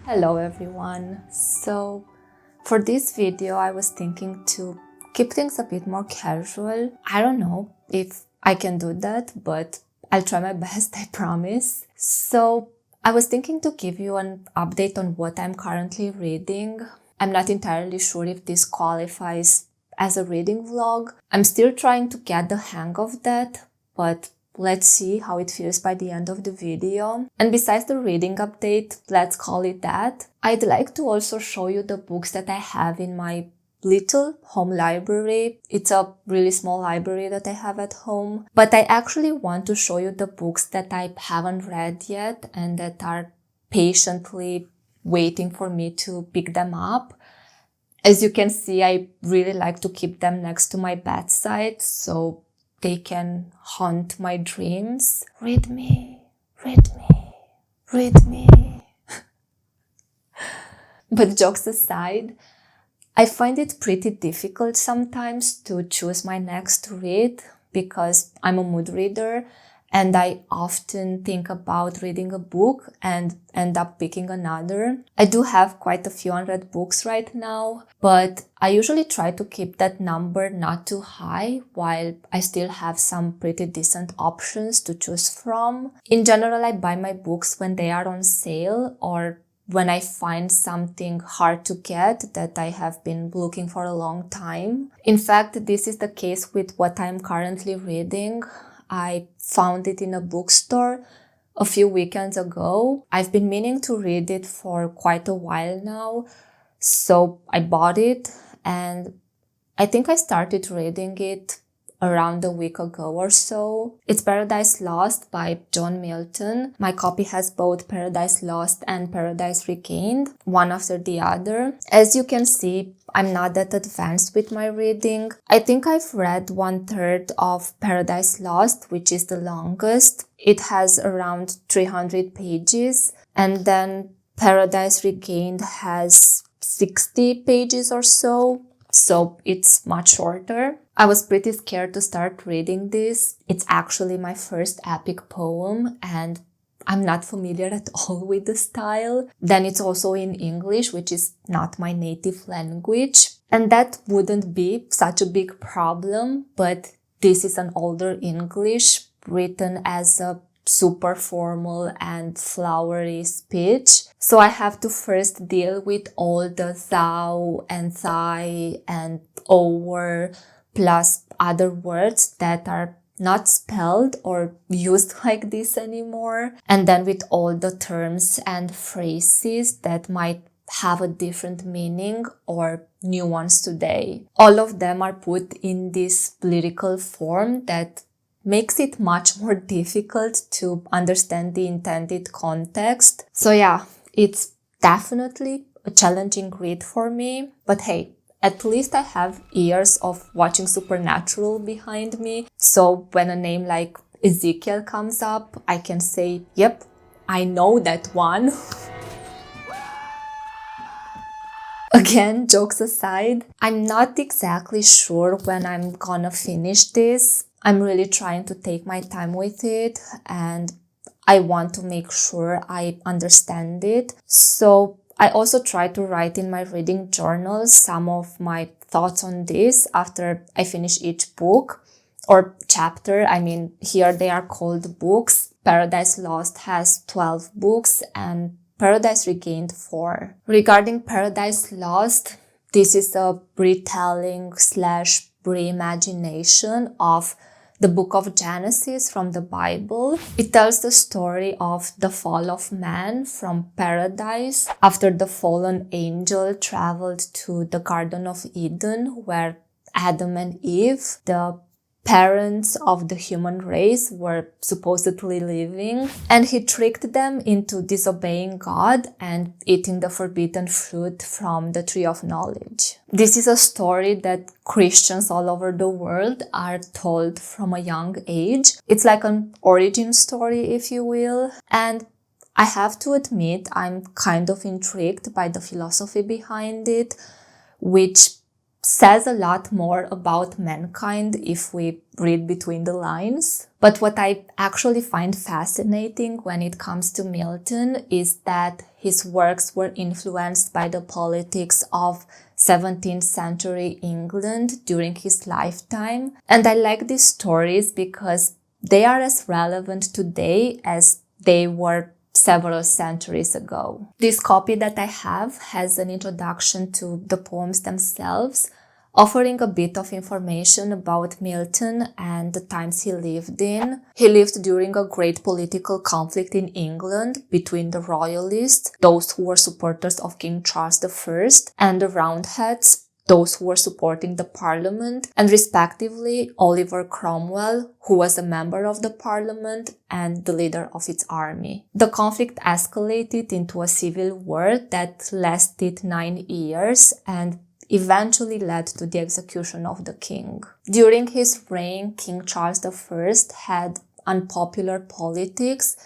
Hello everyone. So for this video I was thinking to keep things a bit more casual. I don't know if I can do that, but I'll try my best, I promise. So I was thinking to give you an update on what I'm currently reading. I'm not entirely sure if this qualifies as a reading vlog. I'm still trying to get the hang of that, but let's see how it feels by the end of the video. And besides the reading update, let's call it that, I'd like to also show you the books that I have in my little home library. It's a really small library that I have at home, but I actually want to show you the books that I haven't read yet and that are patiently waiting for me to pick them up. As you can see, I really like to keep them next to my bedside, so they can haunt my dreams. Read me, read me, read me. But jokes aside, I find it pretty difficult sometimes to choose my next read because I'm a mood reader and I often think about reading a book and end up picking another. I do have quite a few unread books right now, but I usually try to keep that number not too high while I still have some pretty decent options to choose from. In general, I buy my books when they are on sale or when I find something hard to get that I have been looking for a long time. In fact, this is the case with what I'm currently reading. I found it in a bookstore a few weekends ago. I've been meaning to read it for quite a while now, so I bought it and I think I started reading it around a week ago or so. It's Paradise Lost by John Milton. My copy has both Paradise Lost and Paradise Regained, one after the other. As you can see, I'm not that advanced with my reading. I think I've read 1/3 of Paradise Lost, which is the longest. It has around 300 pages, and then Paradise Regained has 60 pages or so. So it's much shorter. I was pretty scared to start reading this. It's actually my first epic poem and I'm not familiar at all with the style. Then it's also in English, which is not my native language. And that wouldn't be such a big problem, but this is an older English written as a super formal and flowery speech. So I have to first deal with all the thou and thy and over plus other words that are not spelled or used like this anymore. And then with all the terms and phrases that might have a different meaning or new ones today. All of them are put in this lyrical form that makes it much more difficult to understand the intended context. So yeah, it's definitely a challenging read for me. But hey, at least I have years of watching Supernatural behind me. So when a name like Ezekiel comes up, I can say, yep, I know that one. Again, jokes aside, I'm not exactly sure when I'm gonna finish this. I'm really trying to take my time with it and I want to make sure I understand it. So I also try to write in my reading journal some of my thoughts on this after I finish each book or chapter. I mean, here they are called books. Paradise Lost has 12 books and Paradise Regained 4. Regarding Paradise Lost, this is a retelling / reimagination of the book of Genesis from the Bible. It tells the story of the fall of man from paradise after the fallen angel traveled to the Garden of Eden where Adam and Eve, the parents of the human race, were supposedly living, and he tricked them into disobeying God and eating the forbidden fruit from the tree of knowledge. This is a story that Christians all over the world are told from a young age. It's like an origin story, if you will, and I have to admit I'm kind of intrigued by the philosophy behind it, which says a lot more about mankind if we read between the lines. But what I actually find fascinating when it comes to Milton is that his works were influenced by the politics of 17th century England during his lifetime. And I like these stories because they are as relevant today as they were several centuries ago. This copy that I have has an introduction to the poems themselves, offering a bit of information about Milton and the times he lived in. He lived during a great political conflict in England between the Royalists, those who were supporters of King Charles I, and the Roundheads, those who were supporting the Parliament, and respectively Oliver Cromwell, who was a member of the Parliament and the leader of its army. The conflict escalated into a civil war that lasted 9 years and eventually led to the execution of the king. During his reign, King Charles I had unpopular politics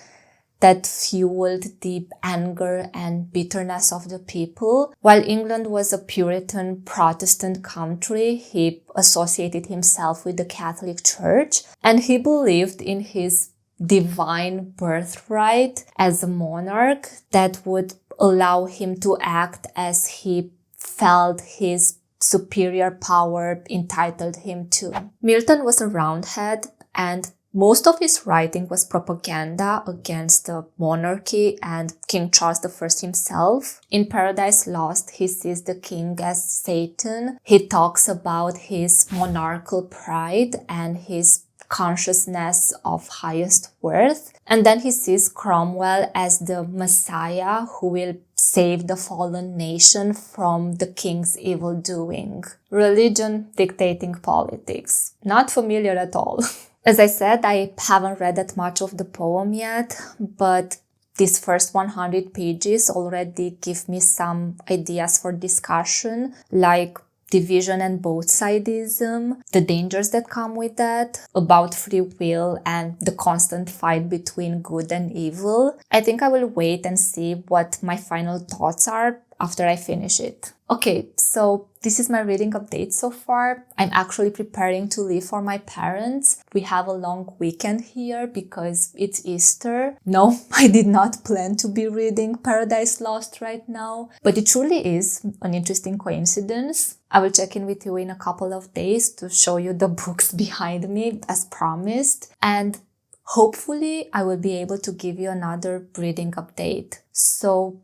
that fueled the anger and bitterness of the people. While England was a Puritan Protestant country, he associated himself with the Catholic Church, and he believed in his divine birthright as a monarch that would allow him to act as he felt his superior power entitled him to. Milton was a Roundhead, and most of his writing was propaganda against the monarchy and King Charles I himself. In Paradise Lost, he sees the king as Satan. He talks about his monarchical pride and his consciousness of highest worth. And then he sees Cromwell as the Messiah who will save the fallen nation from the king's evil doing. Religion dictating politics. Not familiar at all. As I said, I haven't read that much of the poem yet, but these first 100 pages already give me some ideas for discussion, like division and both-sidism, the dangers that come with that, about free will and the constant fight between good and evil. I think I will wait and see what my final thoughts are after I finish it. Okay, so this is my reading update so far. I'm actually preparing to leave for my parents. We have a long weekend here because it's Easter. No, I did not plan to be reading Paradise Lost right now, but it truly is an interesting coincidence. I will check in with you in a couple of days to show you the books behind me as promised, and hopefully I will be able to give you another reading update. So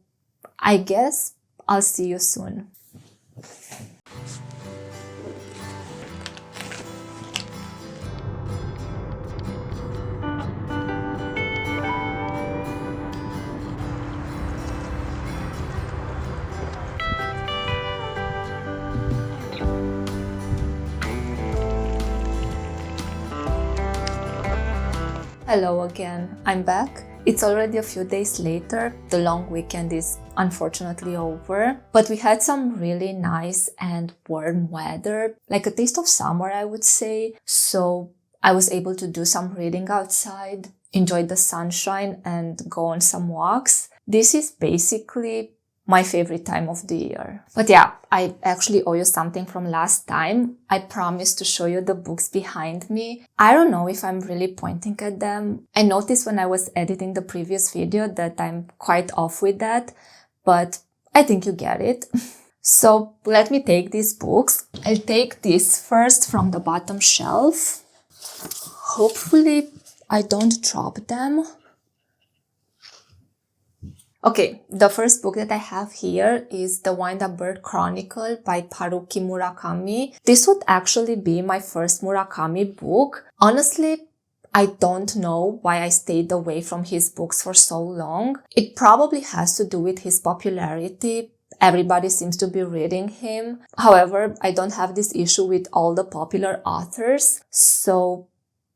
I guess I'll see you soon. Hello again, I'm back. It's already a few days later. The long weekend is unfortunately over, but we had some really nice and warm weather, like a taste of summer, I would say. So I was able to do some reading outside, enjoy the sunshine, and go on some walks. This is basically my favorite time of the year. But yeah, I actually owe you something from last time. I promised to show you the books behind me. I don't know if I'm really pointing at them. I noticed when I was editing the previous video that I'm quite off with that, but I think you get it. So let me take these books. I'll take this first from the bottom shelf. Hopefully I don't drop them. Okay, the first book that I have here is The Wind-Up Bird Chronicle by Haruki Murakami. This would actually be my first Murakami book. Honestly, I don't know why I stayed away from his books for so long. It probably has to do with his popularity. Everybody seems to be reading him. However, I don't have this issue with all the popular authors. So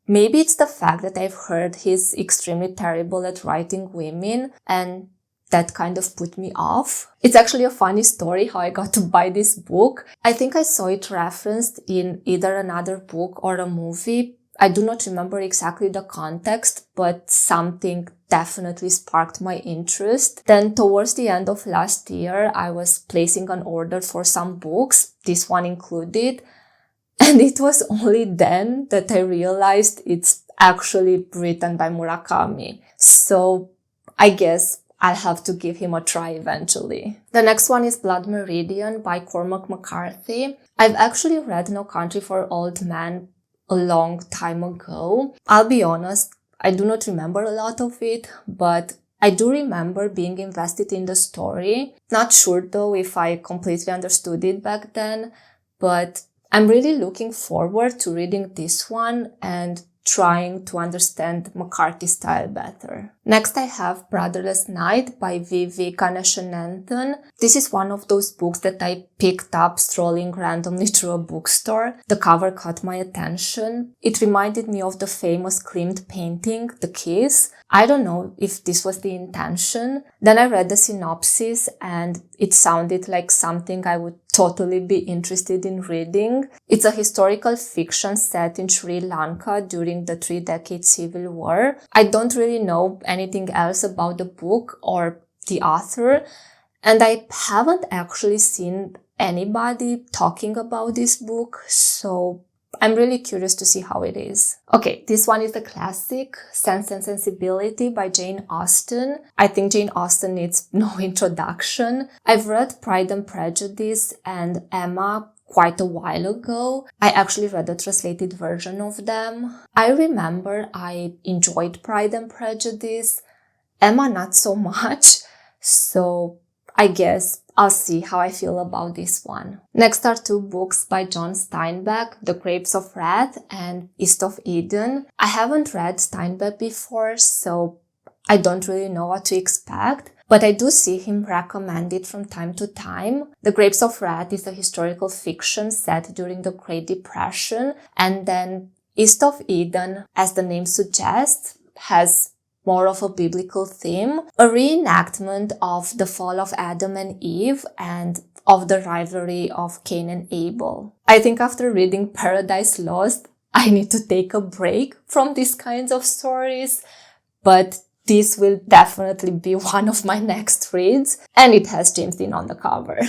maybe it's the fact that I've heard he's extremely terrible at writing women, and that kind of put me off. It's actually a funny story how I got to buy this book. I think I saw it referenced in either another book or a movie. I do not remember exactly the context, but something definitely sparked my interest. Then towards the end of last year, I was placing an order for some books, this one included. And it was only then that I realized it's actually written by Murakami. So I guess I'll have to give him a try eventually. The next one is Blood Meridian by Cormac McCarthy. I've actually read No Country for Old Men a long time ago. I'll be honest, I do not remember a lot of it, but I do remember being invested in the story. Not sure though if I completely understood it back then, but I'm really looking forward to reading this one and trying to understand McCarthy's style better. Next I have Brotherless Night by Vivi Ganeshananthan. This is one of those books that I picked up strolling randomly through a bookstore. The cover caught my attention. It reminded me of the famous Klimt painting, The Kiss. I don't know if this was the intention. Then I read the synopsis and it sounded like something I would totally be interested in reading. It's a historical fiction set in Sri Lanka during the 3-decade civil war. I don't really know anything else about the book or the author, and I haven't actually seen anybody talking about this book, so I'm really curious to see how it is. Okay, this one is a classic, Sense and Sensibility by Jane Austen. I think Jane Austen needs no introduction. I've read Pride and Prejudice and Emma quite a while ago. I actually read a translated version of them. I remember I enjoyed Pride and Prejudice, Emma not so much, so I guess I'll see how I feel about this one. Next are 2 books by John Steinbeck, The Grapes of Wrath and East of Eden. I haven't read Steinbeck before, so I don't really know what to expect, but I do see him recommend it from time to time. The Grapes of Wrath is a historical fiction set during the Great Depression, and then East of Eden, as the name suggests, has more of a biblical theme, a reenactment of the fall of Adam and Eve and of the rivalry of Cain and Abel. I think after reading Paradise Lost, I need to take a break from these kinds of stories, but this will definitely be one of my next reads, and it has James Dean on the cover.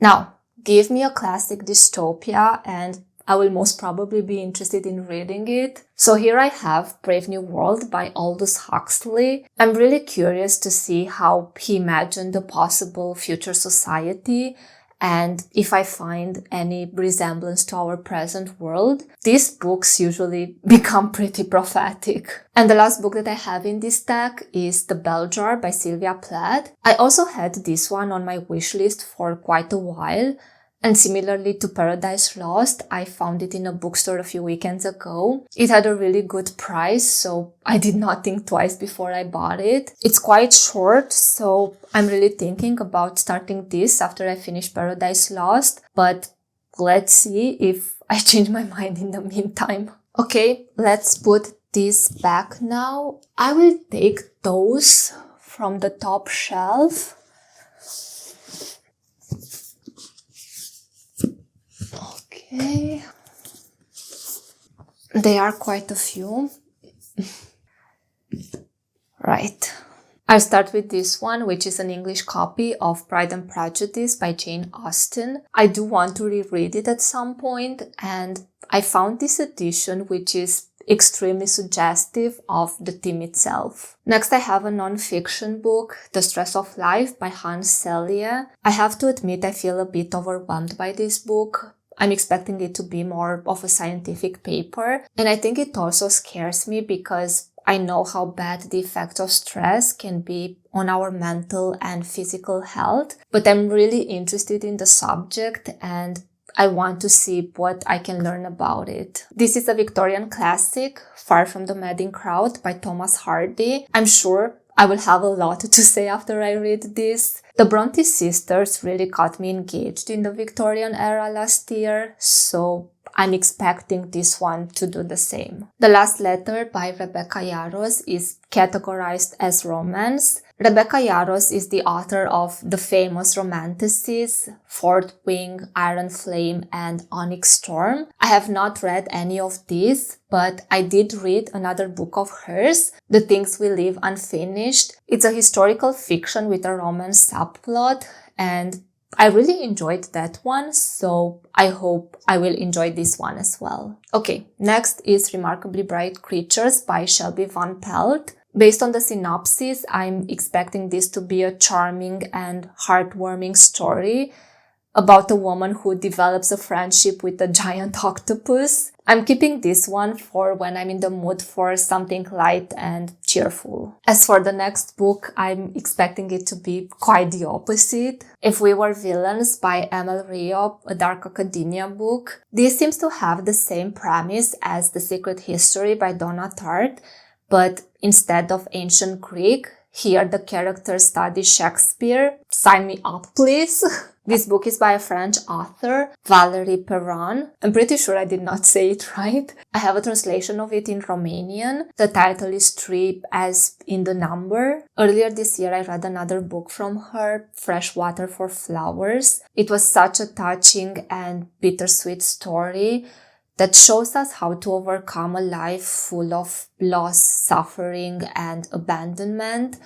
Now, give me a classic dystopia and I will most probably be interested in reading it. So here I have Brave New World by Aldous Huxley. I'm really curious to see how he imagined a possible future society and if I find any resemblance to our present world. These books usually become pretty prophetic. And the last book that I have in this stack is The Bell Jar by Sylvia Plath. I also had this one on my wishlist for quite a while. And similarly to Paradise Lost, I found it in a bookstore a few weekends ago. It had a really good price, so I did not think twice before I bought it. It's quite short, so I'm really thinking about starting this after I finish Paradise Lost, but let's see if I change my mind in the meantime. Okay, let's put this back now. I will take those from the top shelf. Okay, there are quite a few. Right. I'll start with this one, which is an English copy of Pride and Prejudice by Jane Austen. I do want to reread it at some point, and I found this edition, which is extremely suggestive of the theme itself. Next, I have a non-fiction book, The Stress of Life by Hans Selye. I have to admit I feel a bit overwhelmed by this book. I'm expecting it to be more of a scientific paper, and I think it also scares me because I know how bad the effects of stress can be on our mental and physical health, but I'm really interested in the subject and I want to see what I can learn about it. This is a Victorian classic, Far from the Madding Crowd by Thomas Hardy. I'm sure I will have a lot to say after I read this. The Bronte sisters really got me engaged in the Victorian era last year, so I'm expecting this one to do the same. The Last Letter by Rebecca Yarros is categorized as romance. Rebecca Yarros is the author of the famous romanticists Fourth Wing, Iron Flame, and Onyx Storm. I have not read any of these, but I did read another book of hers, The Things We Leave Unfinished. It's a historical fiction with a romance subplot, and I really enjoyed that one, so I hope I will enjoy this one as well. Okay, next is Remarkably Bright Creatures by Shelby Van Pelt. Based on the synopsis, I'm expecting this to be a charming and heartwarming story about a woman who develops a friendship with a giant octopus. I'm keeping this one for when I'm in the mood for something light and cheerful. As for the next book, I'm expecting it to be quite the opposite. If We Were Villains by Emil Riop, a dark academia book. This seems to have the same premise as The Secret History by Donna Tartt, but instead of ancient Greek, here the characters study Shakespeare. Sign me up, please. This book is by a French author, Valérie Perron. I'm pretty sure I did not say it right. I have a translation of it in Romanian. The title is Tree as in the number. Earlier this year, I read another book from her, Fresh Water for Flowers. It was such a touching and bittersweet story that shows us how to overcome a life full of loss, suffering, and abandonment,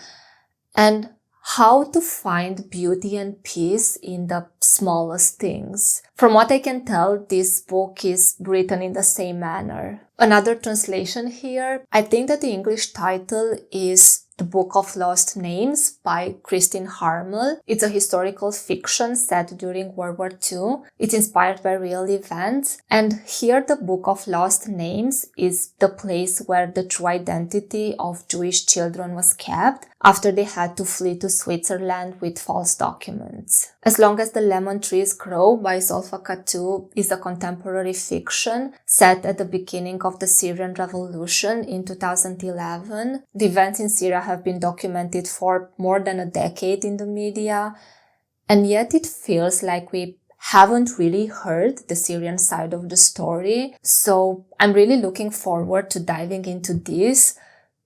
and how to find beauty and peace in the smallest things. From what I can tell, this book is written in the same manner. Another translation here, I think that the English title is The Book of Lost Names by Christine Harmel. It's a historical fiction set during World War II. It's inspired by real events. And here the Book of Lost Names is the place where the true identity of Jewish children was kept after they had to flee to Switzerland with false documents. As Long as the Lemon Trees Grow by Zolfa Katu is a contemporary fiction set at the beginning of the Syrian Revolution in 2011. The events in Syria have been documented for more than a decade in the media, and yet it feels like we haven't really heard the Syrian side of the story. So I'm really looking forward to diving into this,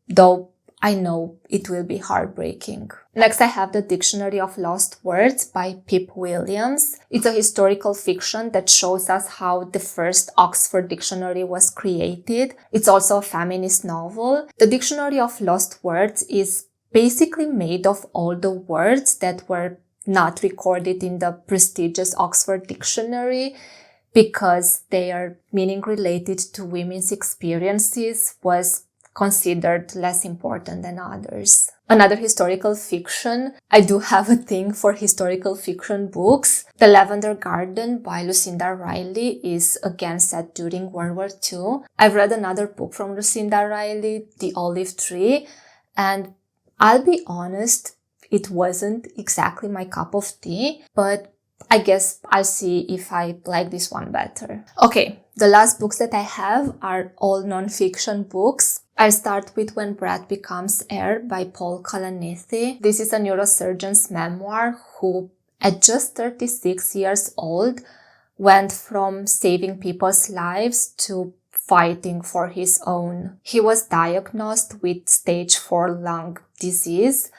though I know it will be heartbreaking. Next, I have The Dictionary of Lost Words by Pip Williams. It's a historical fiction that shows us how the first Oxford Dictionary was created. It's also a feminist novel. The Dictionary of Lost Words is basically made of all the words that were not recorded in the prestigious Oxford Dictionary, because their meaning related to women's experiences was considered less important than others. Another historical fiction. I do have a thing for historical fiction books. The Lavender Garden by Lucinda Riley is again set during World War II. I've read another book from Lucinda Riley, The Olive Tree, and I'll be honest, it wasn't exactly my cup of tea, but I guess I'll see if I like this one better. Okay, the last books that I have are all non-fiction books. I'll start with When Bread Becomes Air by Paul Kalanithi. This is a neurosurgeon's memoir who, at just 36 years old, went from saving people's lives to fighting for his own. He was diagnosed with stage 4 lung disease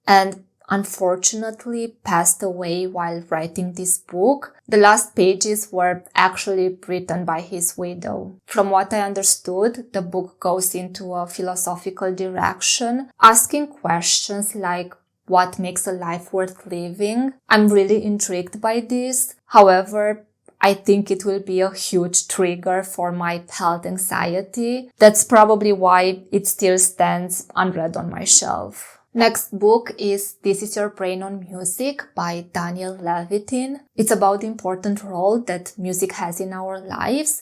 and unfortunately passed away while writing this book. The last pages were actually written by his widow. From what I understood, the book goes into a philosophical direction, asking questions like, what makes a life worth living? I'm really intrigued by this. However, I think it will be a huge trigger for my health anxiety. That's probably why it still stands unread on my shelf. Next book is This Is Your Brain on Music by Daniel Levitin. It's about the important role that music has in our lives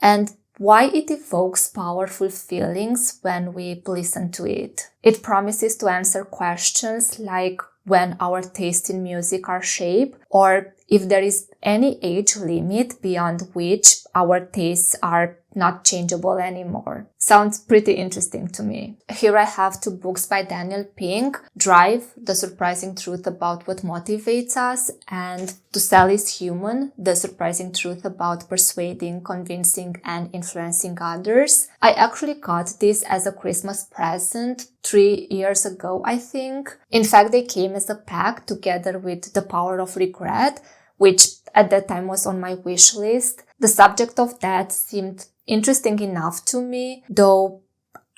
and why it evokes powerful feelings when we listen to it. It promises to answer questions like when our tastes in music are shaped, or if there is any age limit beyond which our tastes are not changeable anymore. Sounds pretty interesting to me. Here I have 2 books by Daniel Pink, Drive, The Surprising Truth About What Motivates Us, and To Sell is Human, The Surprising Truth About Persuading, Convincing, and Influencing Others. I actually got this as a Christmas present 3 years ago, I think. In fact, they came as a pack together with The Power of Regret, which at that time was on my wish list. The subject of that seemed interesting enough to me, though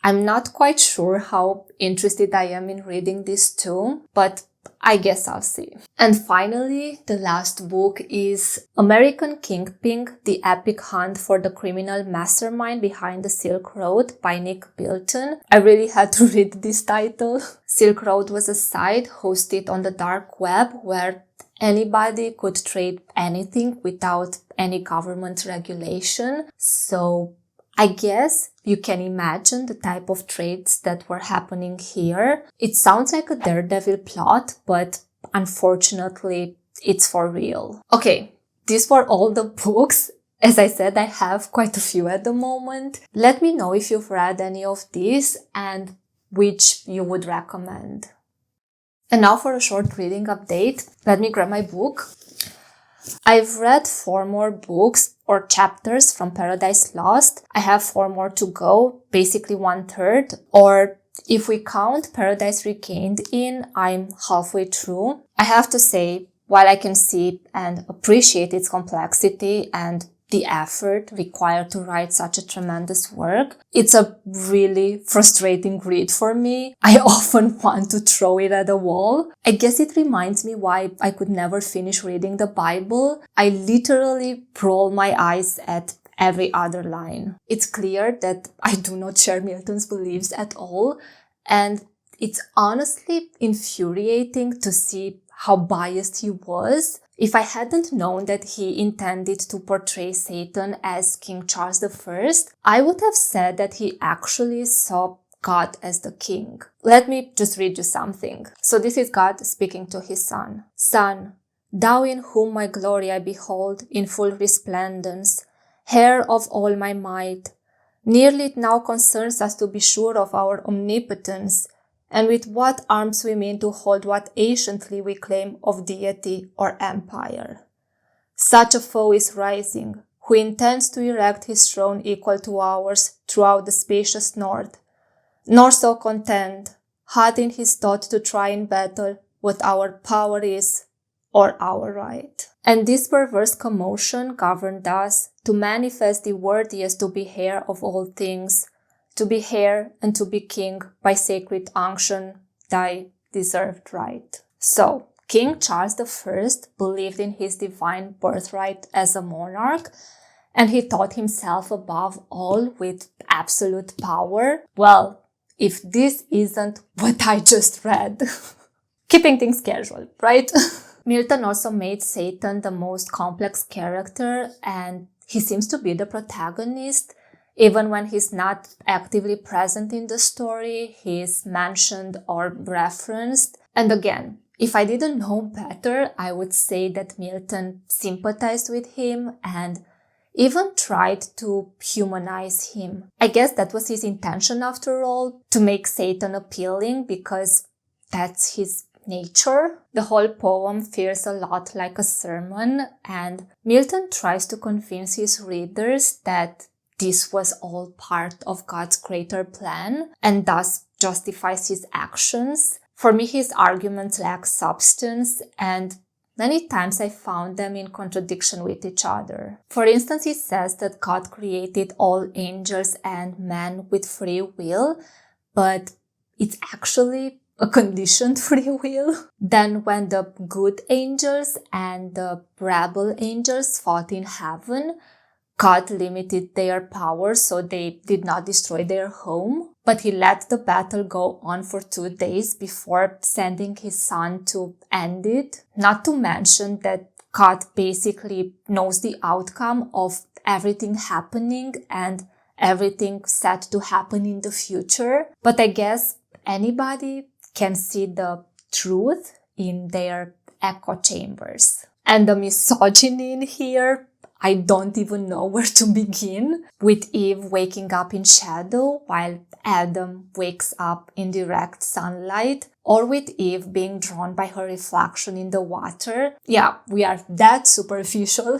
I'm not quite sure how interested I am in reading this too, but I guess I'll see. And finally, the last book is American Kingpin, The Epic Hunt for the Criminal Mastermind Behind the Silk Road by Nick Bilton. I really had to read this title. Silk Road was a site hosted on the dark web where anybody could trade anything without any government regulation. So I guess you can imagine the type of trades that were happening here. It sounds like a Daredevil plot, but unfortunately, it's for real. Okay, these were all the books. As I said, I have quite a few at the moment. Let me know if you've read any of these and which you would recommend. And now for a short reading update. Let me grab my book. I've read 4 more books or chapters from Paradise Lost. I have 4 more to go, basically 1/3. Or if we count Paradise Regained in, I'm halfway through. I have to say, while I can see and appreciate its complexity and the effort required to write such a tremendous work, it's a really frustrating read for me. I often want to throw it at a wall. I guess it reminds me why I could never finish reading the Bible. I literally roll my eyes at every other line. It's clear that I do not share Milton's beliefs at all, and it's honestly infuriating to see how biased he was. If I hadn't known that he intended to portray Satan as King Charles I, I would have said that he actually saw God as the king. Let me just read you something. So this is God speaking to his son. Son, thou in whom my glory I behold in full resplendence, heir of all my might, nearly it now concerns us to be sure of our omnipotence, and with what arms we mean to hold what anciently we claim of deity or empire. Such a foe is rising, who intends to erect his throne equal to ours throughout the spacious north, nor so content, hot in his thought to try in battle what our power is or our right. And this perverse commotion governed us to manifest the worthiest to be heir of all things, to be heir and to be king by sacred unction, thy deserved right. So, King Charles I believed in his divine birthright as a monarch, and he thought himself above all with absolute power. Well, if this isn't what I just read. Keeping things casual, right? Milton also made Satan the most complex character, and he seems to be the protagonist. Even when he's not actively present in the story, he's mentioned or referenced. And again, if I didn't know better, I would say that Milton sympathized with him and even tried to humanize him. I guess that was his intention after all, to make Satan appealing because that's his nature. The whole poem feels a lot like a sermon, and Milton tries to convince his readers that this was all part of God's greater plan and thus justifies his actions. For me, his arguments lack substance, and many times I found them in contradiction with each other. For instance, he says that God created all angels and men with free will, but it's actually a conditioned free will. Then when the good angels and the rebel angels fought in heaven, God limited their power so they did not destroy their home, but he let the battle go on for 2 days before sending his son to end it. Not to mention that God basically knows the outcome of everything happening and everything set to happen in the future. But I guess anybody can see the truth in their echo chambers. And the misogyny in here, I don't even know where to begin. With Eve waking up in shadow while Adam wakes up in direct sunlight, or with Eve being drawn by her reflection in the water. Yeah, we are that superficial.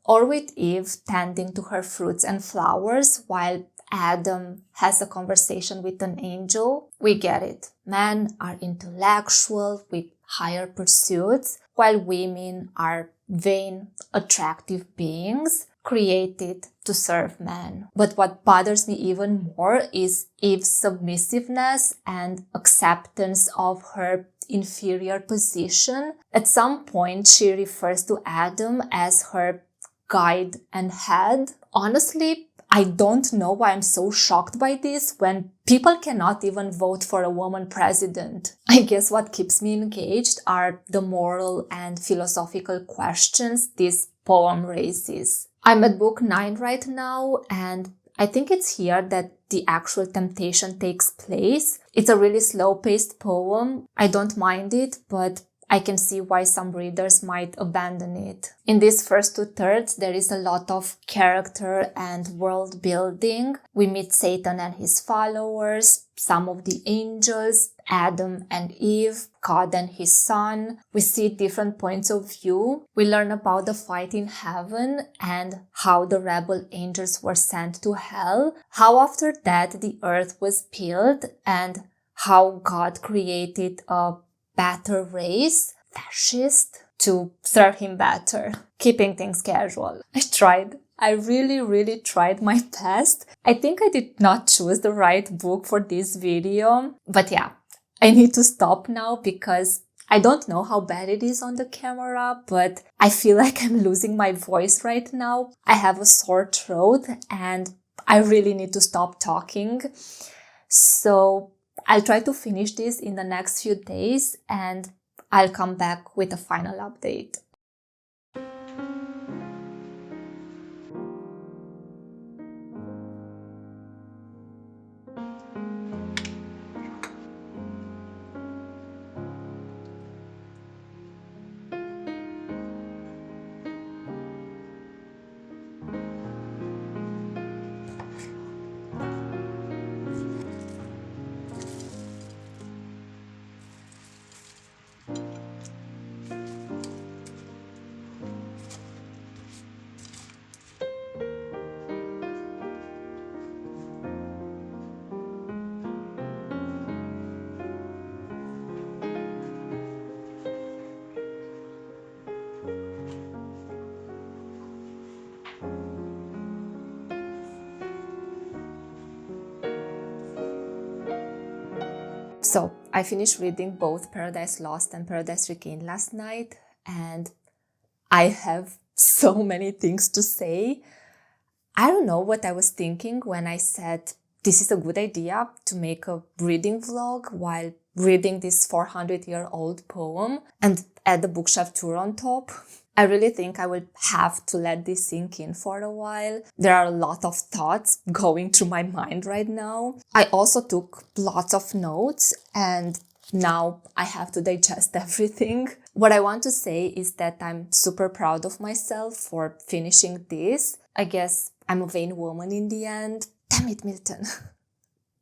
Or with Eve tending to her fruits and flowers while Adam has a conversation with an angel. We get it. Men are intellectual with higher pursuits, while women are vain, attractive beings created to serve men. But what bothers me even more is Eve's submissiveness and acceptance of her inferior position. At some point, she refers to Adam as her guide and head. Honestly, I don't know why I'm so shocked by this when people cannot even vote for a woman president. I guess what keeps me engaged are the moral and philosophical questions this poem raises. I'm at book 9 right now, and I think it's here that the actual temptation takes place. It's a really slow-paced poem. I don't mind it, but I can see why some readers might abandon it. In these first 2/3, there is a lot of character and world building. We meet Satan and his followers, some of the angels, Adam and Eve, God and his son. We see different points of view. We learn about the fight in heaven and how the rebel angels were sent to hell, how after that the earth was peeled, and how God created a better race, fascist, to serve him better, keeping things casual. I tried. I really tried my best. I think I did not choose the right book for this video, but yeah, I need to stop now because I don't know how bad it is on the camera, but I feel like I'm losing my voice right now. I have a sore throat and I really need to stop talking. So I'll try to finish this in the next few days and I'll come back with a final update. So I finished reading both Paradise Lost and Paradise Regained last night, and I have so many things to say. I don't know what I was thinking when I said this is a good idea to make a reading vlog while reading this 400-year-old poem and add the bookshelf tour on top. I really think I will have to let this sink in for a while. There are a lot of thoughts going through my mind right now. I also took lots of notes and now I have to digest everything. What I want to say is that I'm super proud of myself for finishing this. I guess I'm a vain woman in the end. Damn it, Milton.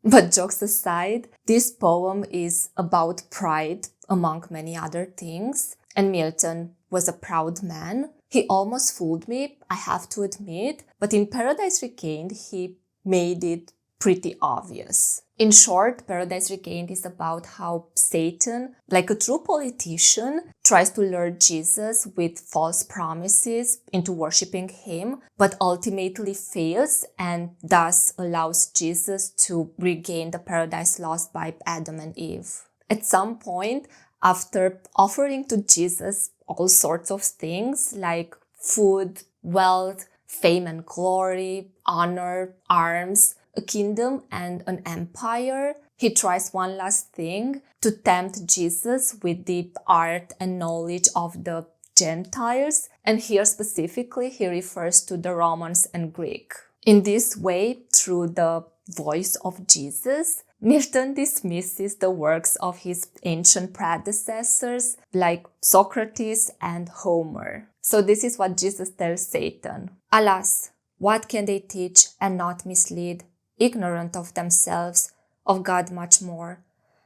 But jokes aside, this poem is about pride among many other things. And Milton was a proud man. He almost fooled me, I have to admit, but in Paradise Regained, he made it pretty obvious. In short, Paradise Regained is about how Satan, like a true politician, tries to lure Jesus with false promises into worshipping him, but ultimately fails and thus allows Jesus to regain the paradise lost by Adam and Eve. At some point, after offering to Jesus all sorts of things like food, wealth, fame and glory, honor, arms, a kingdom and an empire, he tries one last thing to tempt Jesus with the art and knowledge of the Gentiles, and here specifically he refers to the Romans and Greek. In this way, through the voice of Jesus, Milton dismisses the works of his ancient predecessors like Socrates and Homer. So this is what Jesus tells Satan. Alas, what can they teach and not mislead, ignorant of themselves, of God much more?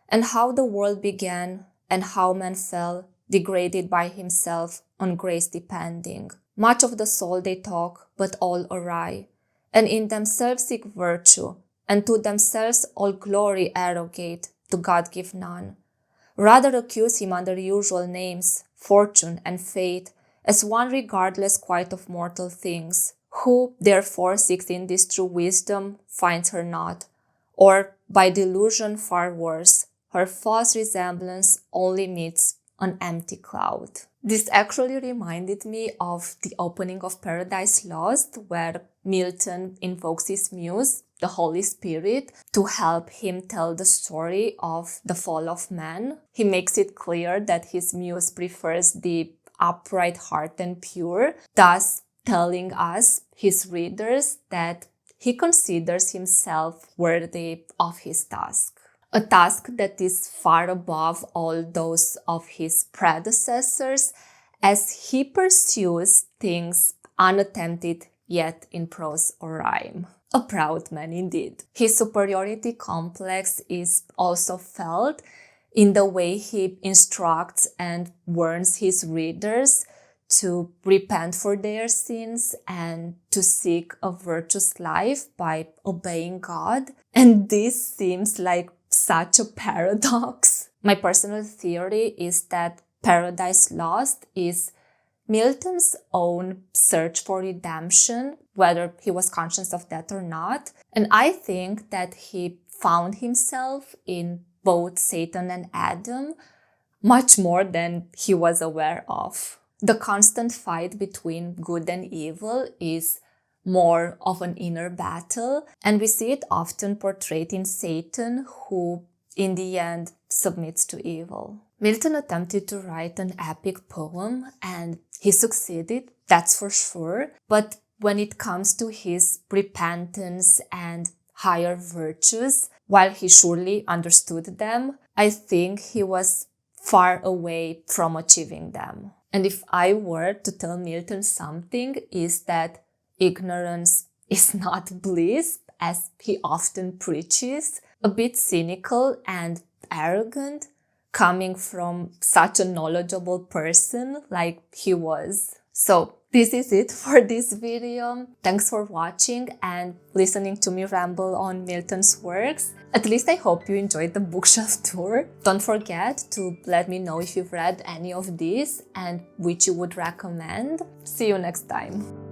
And how the world began, and how man fell, degraded by himself, on grace depending. Much of the soul they talk, but all awry, and in themselves seek virtue, and to themselves all glory arrogate, to God give none. Rather accuse him under usual names, fortune and fate, as one regardless quite of mortal things, who therefore seeks in this true wisdom, finds her not, or by delusion far worse, her false resemblance only meets an empty cloud. This actually reminded me of the opening of Paradise Lost, where Milton invokes his muse, the Holy Spirit, to help him tell the story of the fall of man. He makes it clear that his muse prefers the upright heart and pure, thus telling us, his readers, that he considers himself worthy of his task. A task that is far above all those of his predecessors, as he pursues things unattempted yet in prose or rhyme. A proud man indeed. His superiority complex is also felt in the way he instructs and warns his readers to repent for their sins and to seek a virtuous life by obeying God. And this seems like such a paradox. My personal theory is that Paradise Lost is Milton's own search for redemption, whether he was conscious of that or not. And I think that he found himself in both Satan and Adam much more than he was aware of. The constant fight between good and evil is more of an inner battle, and we see it often portrayed in Satan, who in the end submits to evil. Milton attempted to write an epic poem, and he succeeded, that's for sure, but when it comes to his repentance and higher virtues, while he surely understood them, I think he was far away from achieving them. And if I were to tell Milton something, is that ignorance is not bliss, as he often preaches, a bit cynical and arrogant, coming from such a knowledgeable person like he was. So this is it for this video. Thanks for watching and listening to me ramble on Milton's works. At least I hope you enjoyed the bookshelf tour. Don't forget to let me know if you've read any of these and which you would recommend. See you next time.